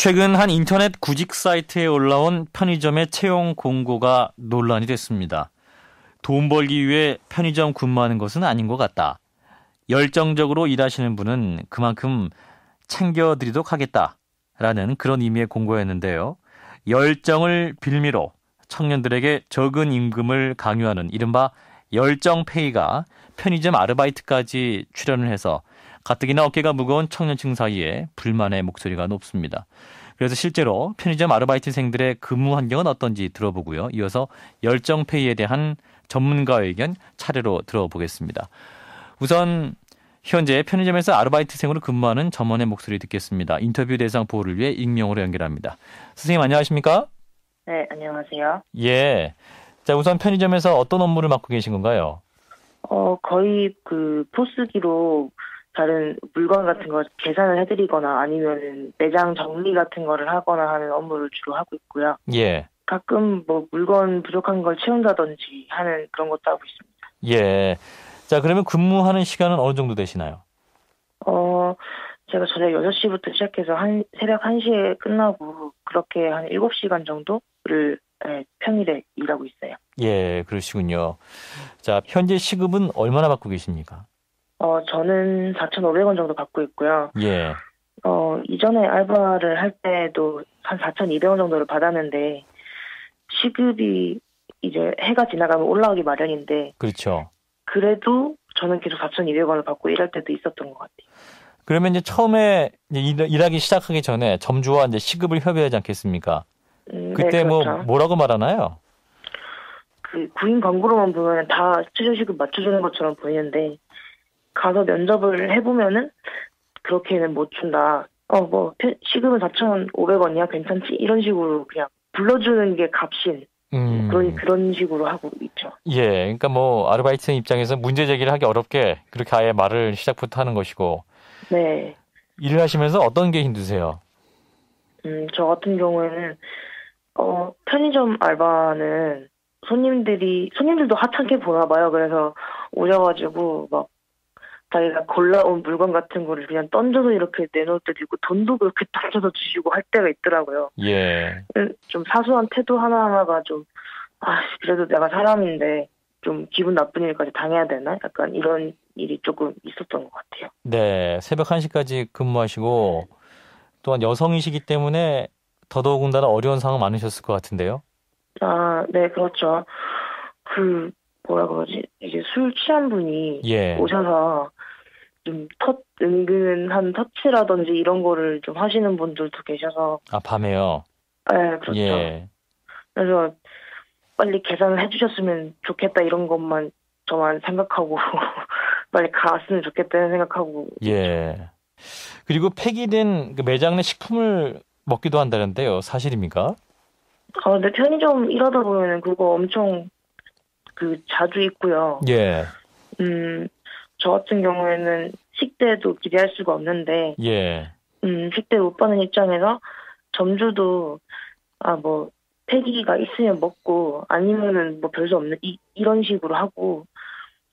최근 한 인터넷 구직 사이트에 올라온 편의점의 채용 공고가 논란이 됐습니다. 돈 벌기 위해 편의점 근무하는 것은 아닌 것 같다. 열정적으로 일하시는 분은 그만큼 챙겨드리도록 하겠다라는 그런 의미의 공고였는데요. 열정을 빌미로 청년들에게 적은 임금을 강요하는 이른바 열정페이가 편의점 아르바이트까지 출연을 해서 가뜩이나 어깨가 무거운 청년층 사이에 불만의 목소리가 높습니다. 그래서 실제로 편의점 아르바이트생들의 근무 환경은 어떤지 들어보고요. 이어서 열정페이에 대한 전문가의 의견 차례로 들어보겠습니다. 우선 현재 편의점에서 아르바이트생으로 근무하는 점원의 목소리 듣겠습니다. 인터뷰 대상 보호를 위해 익명으로 연결합니다. 선생님 안녕하십니까? 네, 안녕하세요. 예. 자, 우선 편의점에서 어떤 업무를 맡고 계신 건가요? 거의 포스기로 다른 물건 같은 거 계산을 해드리거나 아니면은 매장 정리 같은 거를 하거나 하는 업무를 주로 하고 있고요. 예. 가끔 물건 부족한 걸 채운다든지 하는 그런 것도 하고 있습니다. 예. 자, 그러면 근무하는 시간은 어느 정도 되시나요? 제가 저녁 6시부터 시작해서 새벽 1시에 끝나고 그렇게 한 7시간 정도를 평일에 일하고 있어요. 예, 그러시군요. 자, 현재 시급은 얼마나 받고 계십니까? 저는 4,500원 정도 받고 있고요. 예. 이전에 알바를 할 때도 한 4,200원 정도를 받았는데, 시급이 이제 해가 지나가면 올라가기 마련인데, 그렇죠. 그래도 저는 계속 4,200원을 받고 일할 때도 있었던 것 같아요. 그러면 이제 처음에 일하기 시작하기 전에 점주와 이제 시급을 협의하지 않겠습니까? 그때 네, 그렇죠. 뭐라고 말하나요? 구인 광고로만 보면 다 최저 시급 맞춰주는 것처럼 보이는데, 가서 면접을 해보면은 그렇게는 못 준다. 시급은 4,500원이야 괜찮지? 이런 식으로 그냥 불러주는 게 값인 그런 식으로 하고 있죠. 예, 그러니까 아르바이트생 입장에서 문제 제기를 하기 어렵게 그렇게 아예 말을 시작부터 하는 것이고. 네. 일을 하시면서 어떤 게 힘드세요? 저 같은 경우에는 편의점 알바는 손님들도 하찮게 보나 봐요. 그래서 오셔가지고 자기가 골라온 물건 같은 거를 그냥 던져서 이렇게 내놓을 때도 있고 돈도 그렇게 던져서 주시고 할 때가 있더라고요. 예. 좀 사소한 태도 하나하나가 좀 그래도 내가 사람인데 좀 기분 나쁜 일까지 당해야 되나? 약간 이런 일이 조금 있었던 것 같아요. 네. 새벽 1시까지 근무하시고 또한 여성이시기 때문에 더더군다나 어려운 상황 많으셨을 것 같은데요. 네, 그렇죠. 이제 술 취한 분이 오셔서 좀 은근한 터치라든지 이런 거를 좀 하시는 분들도 계셔서. 밤에요? 네, 그렇죠. 예. 그래서 빨리 계산을 해주셨으면 좋겠다 이런 것만 저만 생각하고 빨리 갔으면 좋겠다는 생각하고. 예. 그리고 폐기된 매장 내 식품을 먹기도 한다는데요. 사실입니까? 근데 편의점 일하다 보면은 그거 엄청 자주 있고요. 예. 저 같은 경우에는 식대도 기대할 수가 없는데, 예. 식대 못 받는 입장에서 점주도 폐기가 있으면 먹고 아니면은 별수 없는 이런 식으로 하고,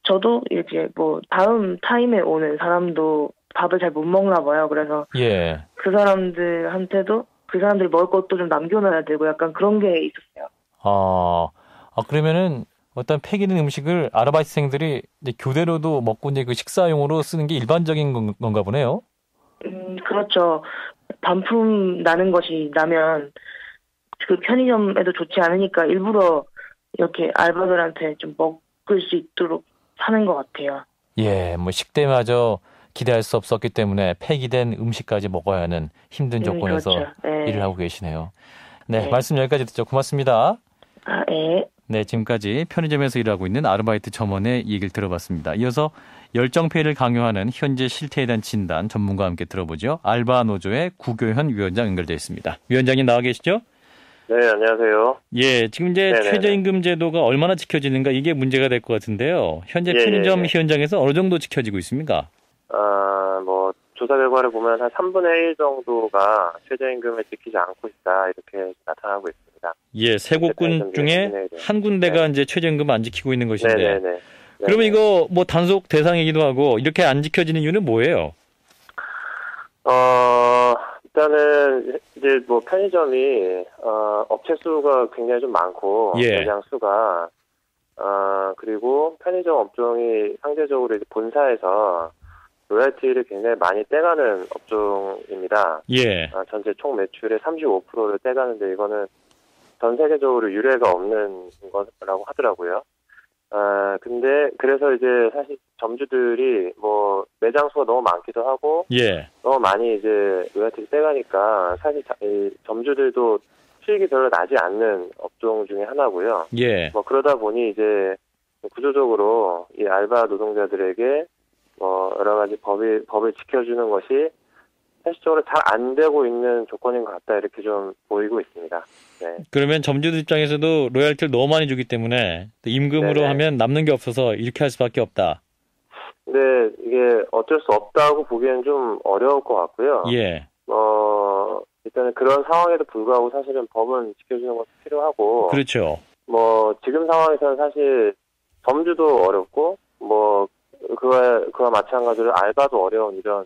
저도 이렇게 다음 타임에 오는 사람도 밥을 잘 못 먹나 봐요. 그래서 예. 그 사람들한테도 그 사람들이 먹을 것도 좀 남겨놔야 되고 약간 그런 게 있었어요. 그러면은 어떤 폐기된 음식을 아르바이트생들이 이제 교대로도 먹고 이제 그 식사용으로 쓰는 게 일반적인 건가 보네요. 그렇죠. 반품 나는 것이 나면 그 편의점에도 좋지 않으니까 일부러 이렇게 알바들한테 좀 먹을 수 있도록 하는 것 같아요. 예, 식대마저 기대할 수 없었기 때문에 폐기된 음식까지 먹어야 하는 힘든 조건에서 그렇죠. 네. 일을 하고 계시네요. 네, 말씀 여기까지 듣죠. 고맙습니다. 네. 네, 지금까지 편의점에서 일하고 있는 아르바이트 점원의 얘기를 들어봤습니다. 이어서 열정페이를 강요하는 현재 실태에 대한 진단 전문가와 함께 들어보죠. 알바노조의 구교현 위원장 연결되어 있습니다. 위원장님 나와 계시죠? 네, 안녕하세요. 예, 지금 이제 최저임금 제도가 얼마나 지켜지는가 이게 문제가 될 것 같은데요. 현재 편의점 현장에서 어느 정도 지켜지고 있습니까? 조사 결과를 보면 한 3분의 1 정도가 최저임금을 지키지 않고 있다 이렇게 나타나고 있습니다. 예, 세 곳군 중에 한 군데가 이제 최저임금 안 지키고 있는 것인데. 그러면 이거 단속 대상이기도 하고 이렇게 안 지켜지는 이유는 뭐예요? 일단은 이제 뭐 편의점이 업체 수가 굉장히 좀 많고 예. 매장 수가 그리고 편의점 업종이 상대적으로 이제 본사에서 로열티를 굉장히 많이 떼가는 업종입니다. 예. 전체 총 매출의 35%를 떼가는데 이거는 전 세계적으로 유례가 없는 거라고 하더라고요. 근데 그래서 이제 사실 점주들이 뭐 매장 수가 너무 많기도 하고 예. 너무 많이 이제 로열티를 떼가니까 사실 이 점주들도 수익이 별로 나지 않는 업종 중에 하나고요. 예. 뭐 그러다 보니 이제 구조적으로 이 알바 노동자들에게 뭐 여러 가지 법을 지켜주는 것이 현실적으로 잘 안 되고 있는 조건인 것 같다 이렇게 좀 보이고 있습니다. 네. 그러면 점주들 입장에서도 로열티를 너무 많이 주기 때문에 또 임금으로 네네. 하면 남는 게 없어서 이렇게 할 수밖에 없다. 근데 이게 어쩔 수 없다고 보기엔 좀 어려울 것 같고요. 예. 일단은 그런 상황에도 불구하고 사실은 법은 지켜주는 것도 필요하고 그렇죠. 뭐 지금 상황에서는 사실 점주도 어렵고 뭐 그와 마찬가지로 알바도 어려운 이런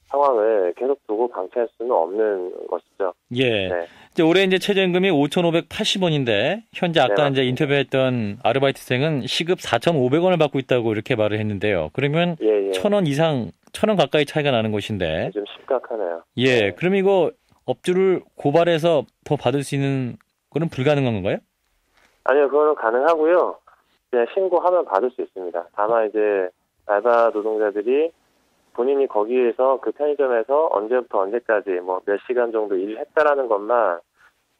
상황을 계속 두고 방치할 수는 없는 것이죠. 예. 네. 이제 올해 이제 최저임금이 5,580원인데 현재 아까 네, 이제 인터뷰했던 아르바이트생은 시급 4,500원을 받고 있다고 이렇게 말을 했는데요. 그러면 예. 1,000원 이상, 1,000원 가까이 차이가 나는 것인데. 좀 심각하네요. 예. 네. 그럼 이거 업주를 고발해서 더 받을 수 있는 거는 불가능한 건가요? 아니요, 그거는 가능하고요. 그냥 신고하면 받을 수 있습니다. 다만 이제 알바 노동자들이 본인이 거기에서 그 편의점에서 언제부터 언제까지 뭐 몇 시간 정도 일을 했다라는 것만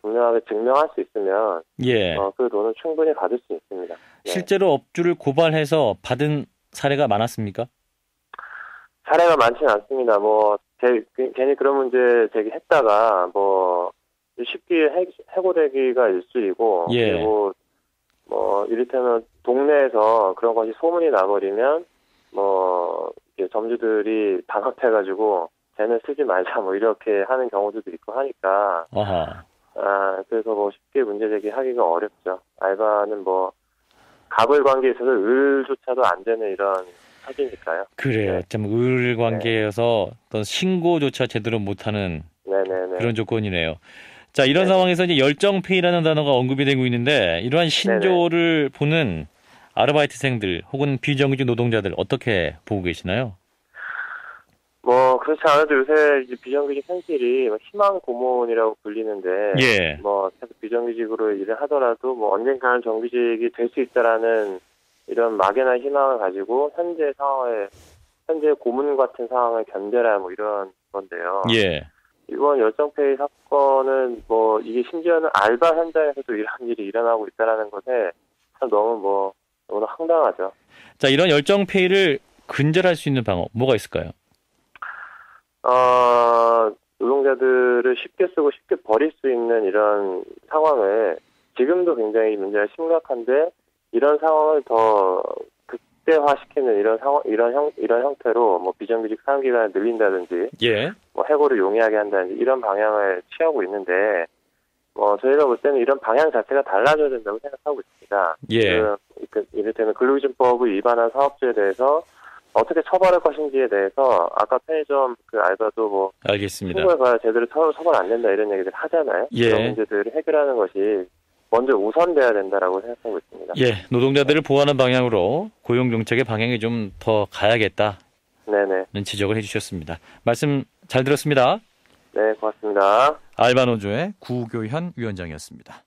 분명하게 증명할 수 있으면 예. 그 돈은 충분히 받을 수 있습니다. 네. 실제로 업주를 고발해서 받은 사례가 많았습니까? 사례가 많지는 않습니다. 뭐 괜히 그런 문제 제기했다가 뭐 쉽게 해고되기가 일쑤이고 예. 그리고 뭐 이를테면 동네에서 그런 것이 소문이 나버리면 뭐 점주들이 반합해가지고 쟤는 쓰지 말자 뭐 이렇게 하는 경우들도 있고 하니까 아하. 그래서 뭐 쉽게 문제 제기하기가 어렵죠. 알바는 뭐 갑을 관계에 있어서 을조차도 안 되는 이런 처지니까요. 그래요. 네. 참 을 관계여서 어떤 신고조차 제대로 못하는 네네네. 그런 조건이네요. 자, 이런 네네. 상황에서 이제 열정페이라는 단어가 언급이 되고 있는데 이러한 신조를 보는 아르바이트생들 혹은 비정규직 노동자들 어떻게 보고 계시나요? 뭐 그렇지 않아도 요새 이제 비정규직 현실이 희망 고문이라고 불리는데 예. 뭐 계속 비정규직으로 일을 하더라도 뭐 언젠가는 정규직이 될 수 있다라는 이런 막연한 희망을 가지고 현재 고문 같은 상황을 견뎌라 뭐 이런 건데요. 예. 이번 열정페이 사건은 뭐 이게 심지어는 알바 현장에서도 이런 일이 일어나고 있다라는 것에 참 너무 황당하죠. 자, 이런 열정페이를 근절할 수 있는 방법 뭐가 있을까요? 노동자들을 쉽게 쓰고 쉽게 버릴 수 있는 이런 상황을 지금도 굉장히 문제가 심각한데 이런 상황을 더 극대화시키는 이런 형태로 뭐 비정규직 사용기간을 늘린다든지 예. 뭐 해고를 용이하게 한다든지 이런 방향을 취하고 있는데 저희가 볼 때는 이런 방향 자체가 달라져야 된다고 생각하고 있습니다. 예. 이를테면 근로기준법을 위반한 사업주에 대해서 어떻게 처벌할 것인지에 대해서 아까 편의점 그 알바도 뭐 알겠습니다. 신고해 봐야 제대로 처벌 안 된다 이런 얘기들 하잖아요. 예. 그런 문제들을 해결하는 것이 먼저 우선돼야 된다라고 생각하고 있습니다. 예, 노동자들을 보호하는 방향으로 고용정책의 방향이 좀 더 가야겠다는 네네. 지적을 해주셨습니다. 말씀 잘 들었습니다. 네, 고맙습니다. 알바노조의 구교현 위원장이었습니다.